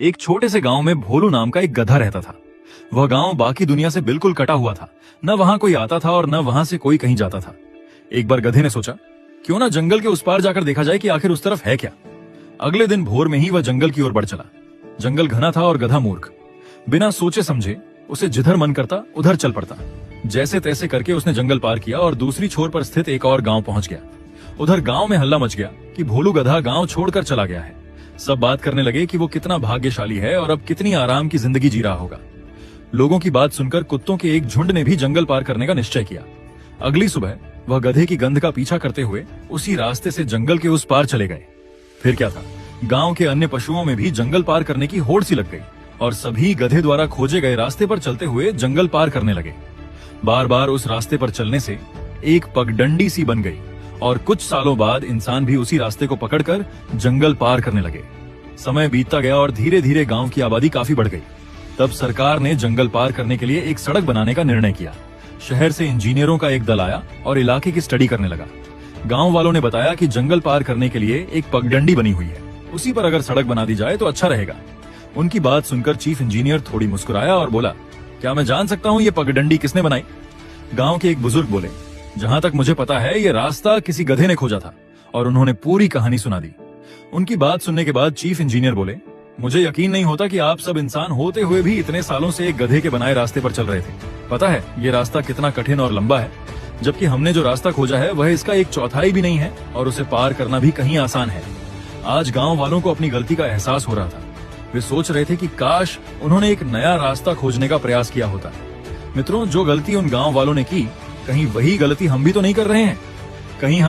एक छोटे से गांव में भोलू नाम का एक गधा रहता था। वह गांव बाकी दुनिया से बिल्कुल कटा हुआ था। न वहां कोई आता था और न वहां से कोई कहीं जाता था। एक बार गधे ने सोचा, क्यों ना जंगल के उस पार जाकर देखा जाए कि आखिर उस तरफ है क्या। अगले दिन भोर में ही वह जंगल की ओर बढ़ चला। जंगल घना था और गधा मूर्ख। बिना सोचे समझे उसे जिधर मन करता उधर चल पड़ता। जैसे तैसे करके उसने जंगल पार किया और दूसरी छोर पर स्थित एक और गांव पहुंच गया। उधर गांव में हल्ला मच गया कि भोलू गधा गांव छोड़कर चला गया है। सब बात करने लगे कि वो कितना भाग्यशाली है और अब कितनी आराम की जिंदगी जी रहा होगा। लोगों की बात सुनकर कुत्तों के एक झुंड ने भी जंगल पार करने का निश्चय किया। अगली सुबह वह गधे की गंध का पीछा करते हुए उसी रास्ते से जंगल के उस पार चले गए। फिर क्या था, गांव के अन्य पशुओं में भी जंगल पार करने की होड़ सी लग गई और सभी गधे द्वारा खोजे गए रास्ते पर चलते हुए जंगल पार करने लगे। बार बार उस रास्ते पर चलने से एक पगडंडी सी बन गई और कुछ सालों बाद इंसान भी उसी रास्ते को पकड़कर जंगल पार करने लगे। समय बीतता गया और धीरे धीरे गांव की आबादी काफी बढ़ गई। तब सरकार ने जंगल पार करने के लिए एक सड़क बनाने का निर्णय किया। शहर से इंजीनियरों का एक दल आया और इलाके की स्टडी करने लगा। गांव वालों ने बताया कि जंगल पार करने के लिए एक पगडंडी बनी हुई है, उसी पर अगर सड़क बना दी जाए तो अच्छा रहेगा। उनकी बात सुनकर चीफ इंजीनियर थोड़ी मुस्कुराया और बोला, क्या मैं जान सकता हूँ ये पगडंडी किसने बनाई? गांव के एक बुजुर्ग बोले, जहां तक मुझे पता है ये रास्ता किसी गधे ने खोजा था। और उन्होंने पूरी कहानी सुना दी। उनकी बात सुनने के बाद चीफ इंजीनियर बोले, मुझे यकीन नहीं होता कि आप सब इंसान होते हुए भी इतने सालों से एक गधे के बनाए रास्ते पर चल रहे थे। पता है ये रास्ता कितना कठिन और लंबा है, जबकि हमने जो रास्ता खोजा है वह इसका 1/4 भी नहीं है और उसे पार करना भी कहीं आसान है। आज गांव वालों को अपनी गलती का एहसास हो रहा था। वे सोच रहे थे कि काश उन्होंने एक नया रास्ता खोजने का प्रयास किया होता। मित्रों, जो गलती उन गांव वालों ने की, कहीं वही गलती हम भी तो नहीं कर रहे हैं? कहीं